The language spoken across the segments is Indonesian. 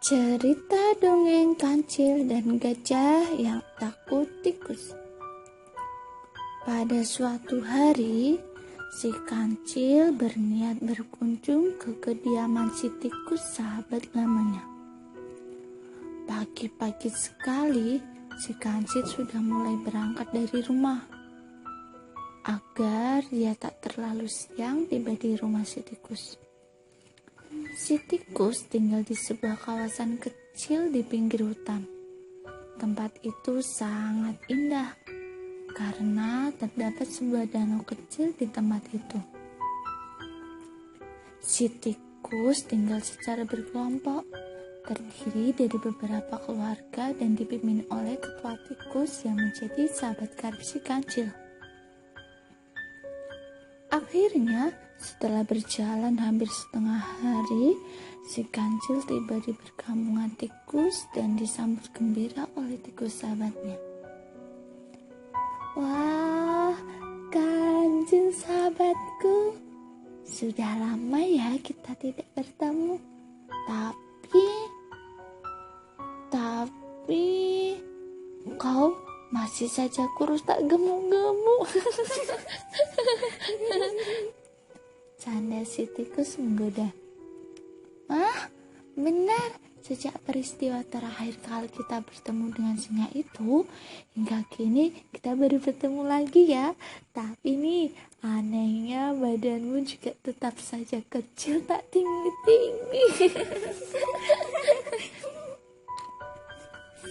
Cerita dongeng kancil dan gajah yang takut tikus. Pada suatu hari, si kancil berniat berkunjung ke kediaman si tikus sahabat lamanya. Pagi-pagi sekali, si kancil sudah mulai berangkat dari rumah. Agar dia tak terlalu siang tiba di rumah si tikus. Si tikus tinggal di sebuah kawasan kecil di pinggir hutan. Tempat itu sangat indah karena terdapat sebuah danau kecil di tempat itu. Si tikus tinggal secara berkelompok, terdiri dari beberapa keluarga dan dipimpin oleh ketua tikus yang menjadi sahabat karib si kancil. Akhirnya, setelah berjalan hampir setengah hari, si kancil tiba di perkampungan tikus dan disambut gembira oleh tikus sahabatnya. Wah, kancil sahabatku, sudah lama ya kita tidak bertemu. Tapi, kau masih saja kurus tak gemuk-gemuk. Canda si tikus menggoda. Benar, sejak peristiwa terakhir kali kita bertemu dengan singa itu, hingga kini kita baru bertemu lagi ya. Tapi nih, anehnya badanmu juga tetap saja kecil, tak tinggi-tinggi.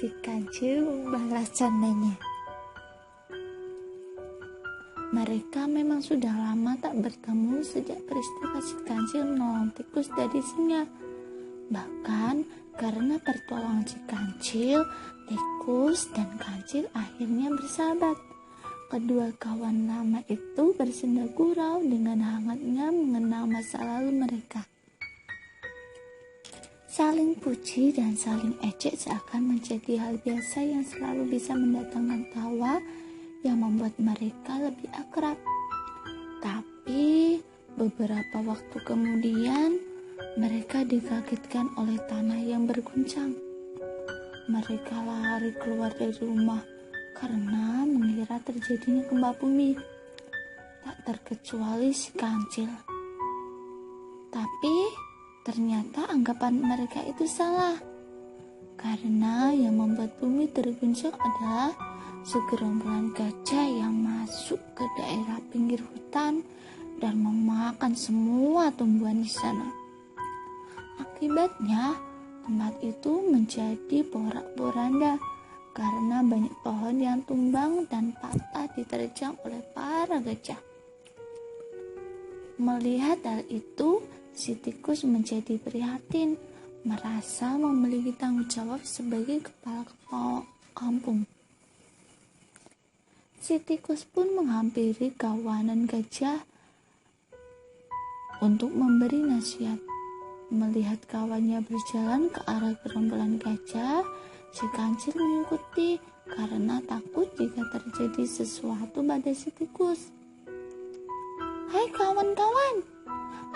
Si kancil membalas candanya. Mereka memang sudah lama tak bertemu sejak peristiwa si kancil menolong tikus dari singa. Bahkan karena pertolongan si kancil, tikus dan kancil akhirnya bersahabat. Kedua kawan lama itu bersenda gurau dengan hangatnya mengenang masa lalu mereka. Saling puji dan saling ejek seakan menjadi hal biasa yang selalu bisa mendatangkan tawa yang membuat mereka lebih akrab. Tapi beberapa waktu kemudian mereka dikagetkan oleh tanah yang berguncang. Mereka lari keluar dari rumah karena mengira terjadinya gempa bumi. Tak terkecuali si kancil. Tapi ternyata anggapan mereka itu salah. Karena yang membuat bumi terguncang adalah segerombolan gajah yang masuk ke daerah pinggir hutan dan memakan semua tumbuhan di sana. Akibatnya, tempat itu menjadi porak-poranda karena banyak pohon yang tumbang dan patah diterjang oleh para gajah. Melihat hal itu, si tikus menjadi prihatin, merasa memiliki tanggung jawab sebagai kepala kampung. Si tikus pun menghampiri kawanan gajah untuk memberi nasihat. Melihat kawannya berjalan ke arah gerombolan gajah, si kancil mengikuti karena takut jika terjadi sesuatu pada si tikus. Hai kawan-kawan,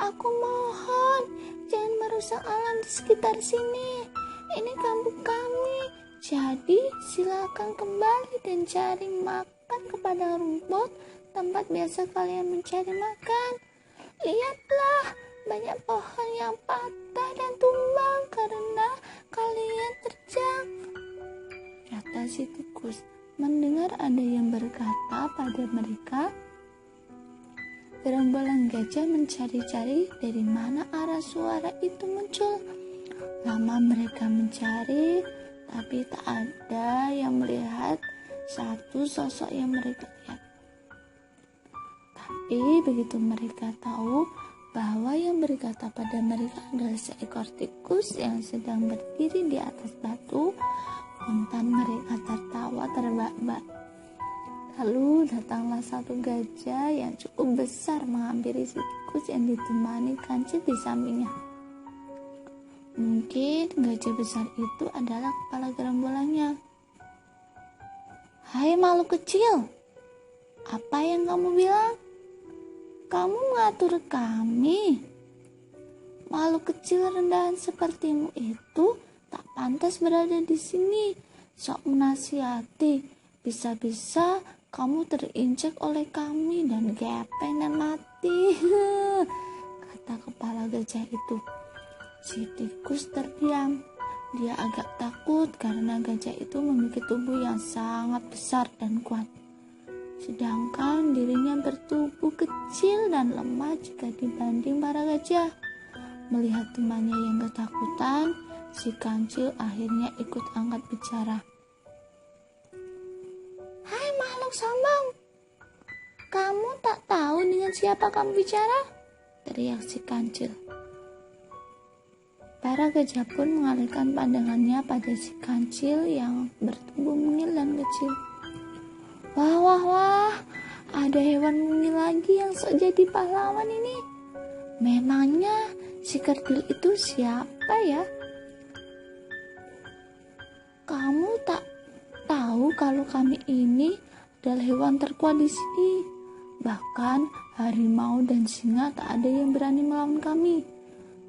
aku mohon jangan merusak alam di sekitar sini. Ini kampung kami, jadi silakan kembali dan cari makan kepada rumput tempat biasa kalian mencari makan. Lihatlah, banyak pohon yang patah dan tumbang karena kalian terjang, kata si tikus. Mendengar ada yang berkata pada mereka, gerombolan gajah mencari-cari dari mana arah suara itu muncul. Lama mereka mencari, tapi tak ada yang melihat satu sosok yang mereka lihat. Tapi begitu mereka tahu bahwa yang berkata pada mereka adalah seekor tikus yang sedang berdiri di atas batu, spontan mereka tertawa terbahak-bahak. Lalu datanglah satu gajah yang cukup besar menghampiri si tikus yang ditemani kancil di sampingnya. Mungkin gajah besar itu adalah kepala gerombolannya. Hai makhluk kecil, apa yang kamu bilang? Kamu mengatur kami. Makhluk kecil rendahan sepertimu itu tak pantas berada di sini. Sok menasihati, bisa-bisa kamu terinjak oleh kami dan gepeng dan mati. Kata kepala gajah itu. Si tikus terdiam. Dia agak takut karena gajah itu memiliki tubuh yang sangat besar dan kuat. Sedangkan dirinya bertubuh kecil dan lemah jika dibanding para gajah. Melihat temannya yang ketakutan, si kancil akhirnya ikut angkat bicara. Hai makhluk sombong, kamu tak tahu dengan siapa kamu bicara? Teriak si kancil. Para gajah pun mengalihkan pandangannya pada si kancil yang bertubuh mungil dan kecil. Wah, wah, wah, ada hewan mungil lagi yang sok jadi pahlawan ini. Memangnya si kerdil itu siapa ya? Kamu tak tahu kalau kami ini adalah hewan terkuat di sini. Bahkan harimau dan singa tak ada yang berani melawan kami,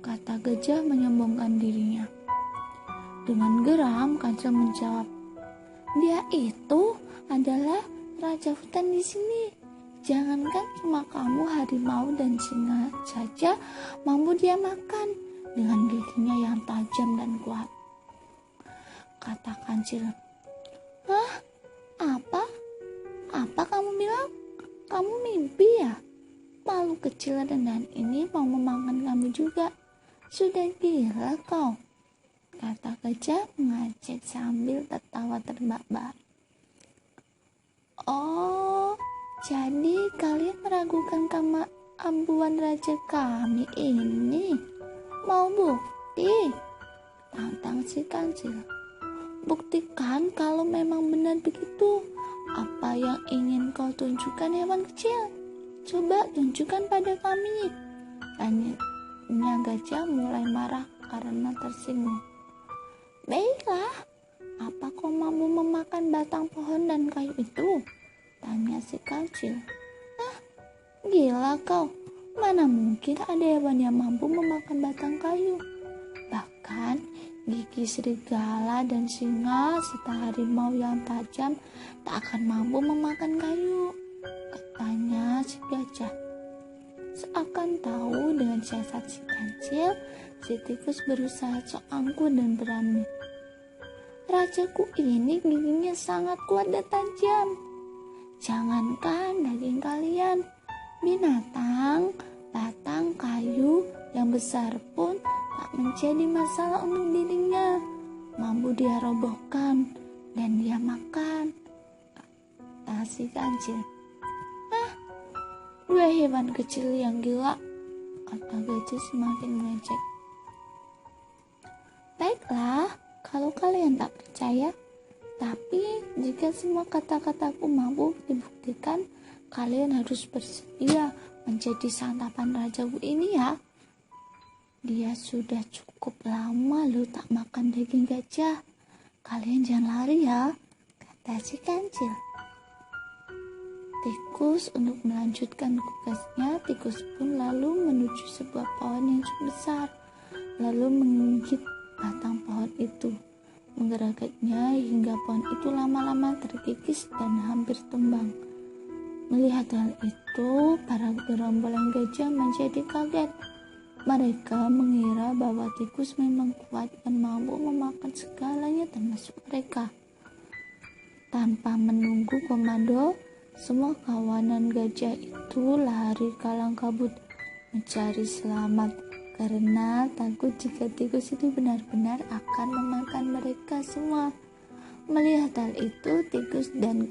kata gajah menyombongkan dirinya. Dengan geram, kancil menjawab, dia itu adalah raja hutan di sini. Jangankan cuma kamu, harimau dan singa saja mampu dia makan dengan giginya yang tajam dan kuat, kata kancil. Hah? Apa? Apa kamu bilang? Kamu mimpi ya? Makhluk kecil rendahan ini mau memakan kami juga. Sudah gila kau, kata gajah mengejek sambil tertawa terbahak-bahak. Oh, jadi kalian meragukan keampuhan raja kami ini? Mau bukti? Tantang si kancil. Buktikan kalau memang benar begitu. Apa yang ingin kau tunjukkan hewan kecil? Coba tunjukkan pada kami. Tanya gajah mulai marah karena tersinggung. Baiklah, apa kau mampu memakan batang pohon dan kayu itu? Tanya si kancil. Ah, gila kau. Mana mungkin ada hewan yang mampu memakan batang kayu? Bahkan gigi serigala dan singa serta harimau yang tajam tak akan mampu memakan kayu, katanya si gajah. Seakan tahu dengan siasat si kancil, si tikus berusaha sok angkuh dan berani. Rajaku ini giginya sangat kuat dan tajam. Jangankan daging kalian, binatang, batang kayu yang besar pun tak menjadi masalah untuk dirinya. Mampu dia robohkan dan dia makan, kata si kancil. Dua hewan kecil yang gila, kata gajah semakin mengejek. Baiklah, kalau kalian tak percaya, tapi jika semua kata-kataku mampu dibuktikan, kalian harus bersedia menjadi santapan rajaku ini ya. Dia sudah cukup lama lo tak makan daging gajah. Kalian jangan lari ya, kata si kancil. Tikus untuk melanjutkan tugasnya, tikus pun lalu menuju sebuah pohon yang cukup besar, lalu menggigit batang pohon itu, menggeraknya hingga pohon itu lama-lama terkikis dan hampir tumbang. Melihat hal itu, para gerombolan gajah menjadi kaget. Mereka mengira bahwa tikus memang kuat dan mampu memakan segalanya termasuk mereka. Tanpa menunggu komando, semua kawanan gajah itu lari kalang kabut mencari selamat karena takut jika tikus itu benar-benar akan memakan mereka semua. Melihat hal itu, tikus dan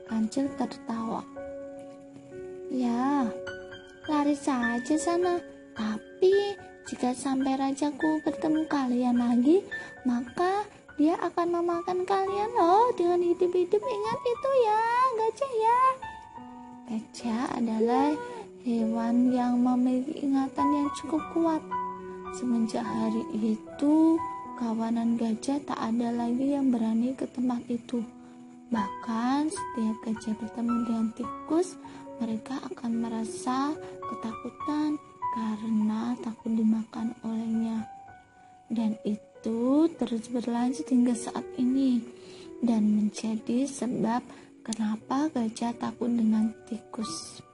kancil tertawa. Ya, lari saja sana. Tapi jika sampai rajaku bertemu kalian lagi, maka dia akan memakan kalian loh dengan hidup-hidup. Ingat itu ya, gajah ya. Gajah adalah hewan yang memiliki ingatan yang cukup kuat. Semenjak hari itu, kawanan gajah tak ada lagi yang berani ke tempat itu. Bahkan setiap gajah bertemu dengan tikus, mereka akan merasa ketakutan karena takut dimakan olehnya. Dan itu terus berlanjut hingga saat ini dan menjadi sebab kenapa gajah takut dengan tikus.